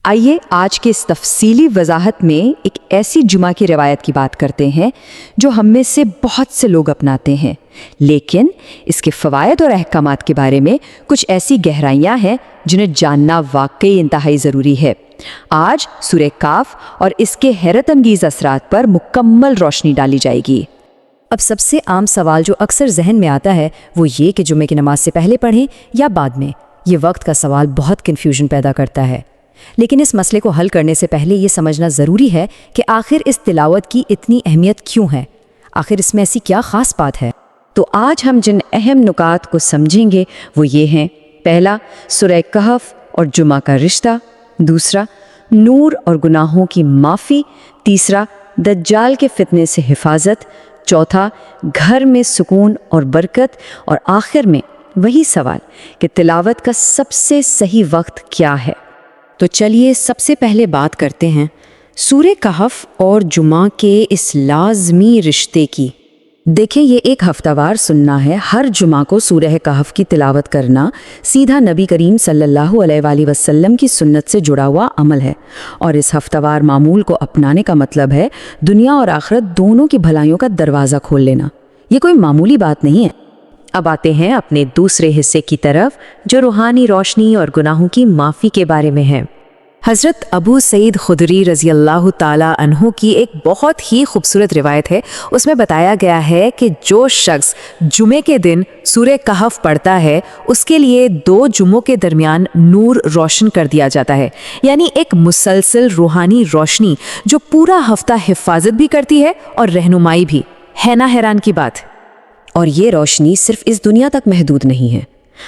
آئیے آج کے اس تفصیلی وضاحت میں ایک ایسی جمعہ کی روایت کی بات کرتے ہیں جو ہم میں سے بہت سے لوگ اپناتے ہیں، لیکن اس کے فوائد اور احکامات کے بارے میں کچھ ایسی گہرائیاں ہیں جنہیں جاننا واقعی انتہائی ضروری ہے۔ آج سورہ کاف اور اس کے حیرت انگیز اثرات پر مکمل روشنی ڈالی جائے گی۔ اب سب سے عام سوال جو اکثر ذہن میں آتا ہے وہ یہ کہ جمعے کی نماز سے پہلے پڑھیں یا بعد میں۔ یہ وقت کا سوال بہت کنفیوژن پیدا کرتا ہے، لیکن اس مسئلے کو حل کرنے سے پہلے یہ سمجھنا ضروری ہے کہ آخر اس تلاوت کی اتنی اہمیت کیوں ہے، آخر اس میں ایسی کیا خاص بات ہے۔ تو آج ہم جن اہم نکات کو سمجھیں گے وہ یہ ہیں: پہلا، سورہ کہف اور جمعہ کا رشتہ；دوسرا، نور اور گناہوں کی معافی; تیسرا، دجال کے فتنے سے حفاظت; چوتھا، گھر میں سکون اور برکت; اور آخر میں وہی سوال کہ تلاوت کا سب سے صحیح وقت کیا ہے۔ تو چلیے سب سے پہلے بات کرتے ہیں سورہ کہف اور جمعہ کے اس لازمی رشتے کی۔ دیکھیں، یہ ایک ہفتہ وار سننا ہے۔ ہر جمعہ کو سورہ کہف کی تلاوت کرنا سیدھا نبی کریم صلی اللہ علیہ وآلہ وسلم کی سنت سے جڑا ہوا عمل ہے، اور اس ہفتہ وار معمول کو اپنانے کا مطلب ہے دنیا اور آخرت دونوں کی بھلائیوں کا دروازہ کھول لینا۔ یہ کوئی معمولی بات نہیں ہے۔ اب آتے ہیں اپنے دوسرے حصے کی طرف جو روحانی روشنی اور گناہوں کی معافی کے بارے میں ہے۔ حضرت ابو سعید خدری رضی اللہ تعالیٰ عنہ کی ایک بہت ہی خوبصورت روایت ہے۔ اس میں بتایا گیا ہے کہ جو شخص جمعے کے دن سورہ کہف پڑھتا ہے اس کے لیے 2 جمعوں کے درمیان نور روشن کر دیا جاتا ہے، یعنی ایک مسلسل روحانی روشنی جو پورا ہفتہ حفاظت بھی کرتی ہے اور رہنمائی بھی۔ ہے نا حیران کی بات؟ اور یہ روشنی صرف اس دنیا تک محدود نہیں ہے۔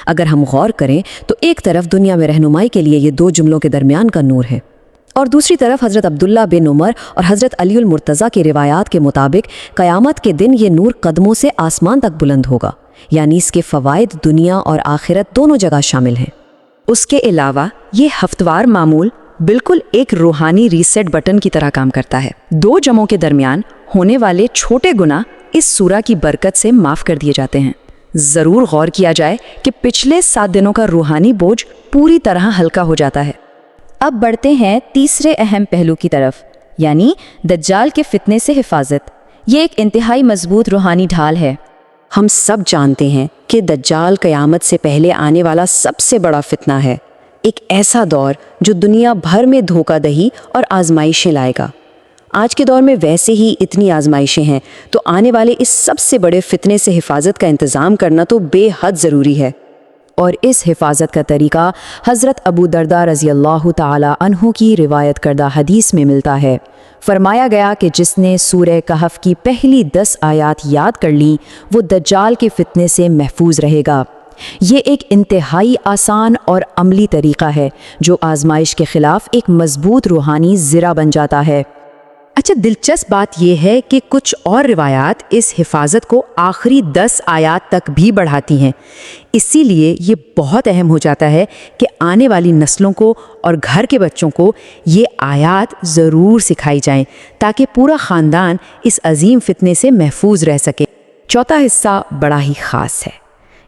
اگر ہم غور کریں تو ایک طرف دنیا میں رہنمائی کے لیے یہ 2 جملوں کے درمیان کا نور ہے، اور دوسری طرف حضرت عبداللہ بن عمر اور حضرت علی المرتضیٰ کی روایات کے مطابق قیامت کے دن یہ نور قدموں سے آسمان تک بلند ہوگا، یعنی اس کے فوائد دنیا اور آخرت دونوں جگہ شامل ہیں۔ اس کے علاوہ یہ ہفتوار معمول بالکل ایک روحانی ریسیٹ بٹن کی طرح کام کرتا ہے۔ 2 جمعوں کے درمیان ہونے والے چھوٹے گناہ اس سورہ کی برکت سے معاف کر دیے جاتے ہیں۔ ضرور غور کیا جائے کہ پچھلے 7 دنوں کا روحانی بوجھ پوری طرح ہلکا ہو جاتا ہے۔ اب بڑھتے ہیں تیسرے اہم پہلو کی طرف، یعنی دجال کے فتنے سے حفاظت۔ یہ ایک انتہائی مضبوط روحانی ڈھال ہے۔ ہم سب جانتے ہیں کہ دجال قیامت سے پہلے آنے والا سب سے بڑا فتنہ ہے، ایک ایسا دور جو دنیا بھر میں دھوکہ دہی اور آزمائشیں لائے گا۔ آج کے دور میں ویسے ہی اتنی آزمائشیں ہیں، تو آنے والے اس سب سے بڑے فتنے سے حفاظت کا انتظام کرنا تو بے حد ضروری ہے۔ اور اس حفاظت کا طریقہ حضرت ابو درداء رضی اللہ تعالیٰ عنہ کی روایت کردہ حدیث میں ملتا ہے۔ فرمایا گیا کہ جس نے سورہ کہف کی پہلی 10 آیات یاد کر لیں وہ دجال کے فتنے سے محفوظ رہے گا۔ یہ ایک انتہائی آسان اور عملی طریقہ ہے جو آزمائش کے خلاف ایک مضبوط روحانی زرہ بن جاتا ہے۔ اچھا، دلچسپ بات یہ ہے کہ کچھ اور روایات اس حفاظت کو آخری 10 آیات تک بھی بڑھاتی ہیں۔ اسی لیے یہ بہت اہم ہو جاتا ہے کہ آنے والی نسلوں کو اور گھر کے بچوں کو یہ آیات ضرور سکھائی جائیں تاکہ پورا خاندان اس عظیم فتنے سے محفوظ رہ سکے۔ چوتھا حصہ بڑا ہی خاص ہے،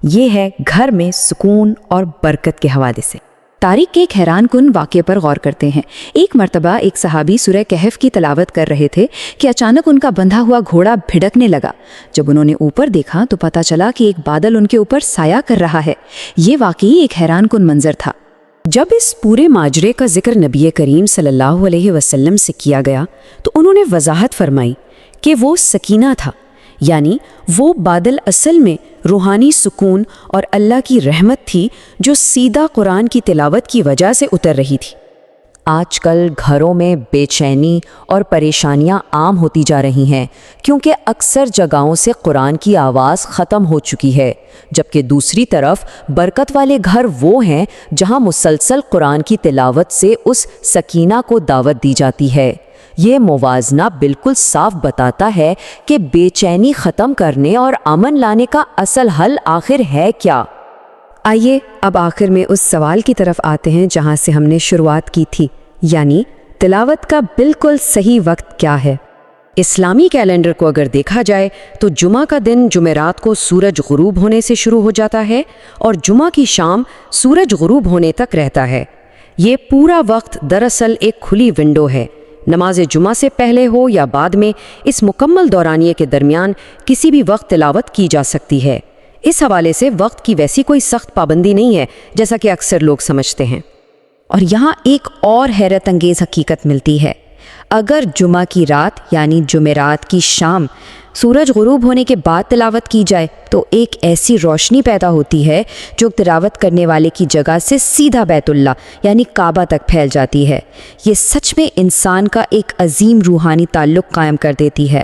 یہ ہے گھر میں سکون اور برکت کے حوالے سے۔ تاریخ کے ایک حیران کن واقعے پر غور کرتے ہیں۔ ایک مرتبہ ایک صحابی سورہ کہف کی تلاوت کر رہے تھے کہ اچانک ان کا بندھا ہوا گھوڑا بھڑکنے لگا۔ جب انہوں نے اوپر دیکھا تو پتہ چلا کہ ایک بادل ان کے اوپر سایہ کر رہا ہے۔ یہ واقعی ایک حیران کن منظر تھا۔ جب اس پورے ماجرے کا ذکر نبی کریم صلی اللہ علیہ وسلم سے کیا گیا تو انہوں نے وضاحت فرمائی کہ وہ سکینہ تھا، یعنی وہ بادل اصل میں روحانی سکون اور اللہ کی رحمت تھی جو سیدھا قرآن کی تلاوت کی وجہ سے اتر رہی تھی۔ آج کل گھروں میں بے چینی اور پریشانیاں عام ہوتی جا رہی ہیں کیونکہ اکثر جگہوں سے قرآن کی آواز ختم ہو چکی ہے، جبکہ دوسری طرف برکت والے گھر وہ ہیں جہاں مسلسل قرآن کی تلاوت سے اس سکینہ کو دعوت دی جاتی ہے۔ یہ موازنہ بالکل صاف بتاتا ہے کہ بے چینی ختم کرنے اور امن لانے کا اصل حل آخر ہے کیا؟ آئیے اب آخر میں اس سوال کی طرف آتے ہیں جہاں سے ہم نے شروعات کی تھی، یعنی تلاوت کا بالکل صحیح وقت کیا ہے۔ اسلامی کیلنڈر کو اگر دیکھا جائے تو جمعہ کا دن جمعرات کو سورج غروب ہونے سے شروع ہو جاتا ہے اور جمعہ کی شام سورج غروب ہونے تک رہتا ہے، یہ پورا وقت دراصل ایک کھلی ونڈو ہے۔ نماز جمعہ سے پہلے ہو یا بعد میں، اس مکمل دورانیے کے درمیان کسی بھی وقت تلاوت کی جا سکتی ہے۔ اس حوالے سے وقت کی ویسی کوئی سخت پابندی نہیں ہے جیسا کہ اکثر لوگ سمجھتے ہیں۔ اور یہاں ایک اور حیرت انگیز حقیقت ملتی ہے۔ اگر جمعہ کی رات یعنی جمعرات کی شام سورج غروب ہونے کے بعد تلاوت کی جائے تو ایک ایسی روشنی پیدا ہوتی ہے جو تلاوت کرنے والے کی جگہ سے سیدھا بیت اللہ یعنی کعبہ تک پھیل جاتی ہے۔ یہ سچ میں انسان کا ایک عظیم روحانی تعلق قائم کر دیتی ہے۔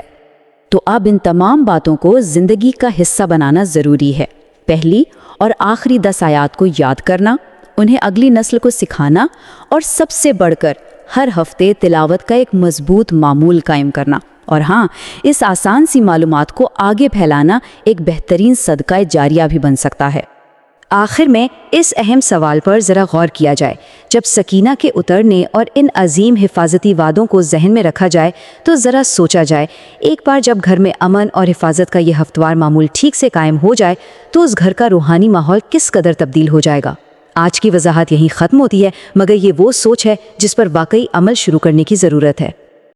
تو اب ان تمام باتوں کو زندگی کا حصہ بنانا ضروری ہے۔ پہلی اور آخری 10 آیات کو یاد کرنا، انہیں اگلی نسل کو سکھانا، اور سب سے بڑھ کر ہر ہفتے تلاوت کا ایک مضبوط معمول قائم کرنا۔ اور ہاں، اس آسان سی معلومات کو آگے پھیلانا ایک بہترین صدقہ جاریہ بھی بن سکتا ہے۔ آخر میں اس اہم سوال پر ذرا غور کیا جائے۔ جب سکینہ کے اترنے اور ان عظیم حفاظتی وعدوں کو ذہن میں رکھا جائے تو ذرا سوچا جائے، ایک بار جب گھر میں امن اور حفاظت کا یہ ہفتوار معمول ٹھیک سے قائم ہو جائے تو اس گھر کا روحانی ماحول کس قدر تبدیل ہو جائے گا۔ آج کی وضاحت یہیں ختم ہوتی ہے، مگر یہ وہ سوچ ہے جس پر واقعی عمل شروع کرنے کی ضرورت ہے۔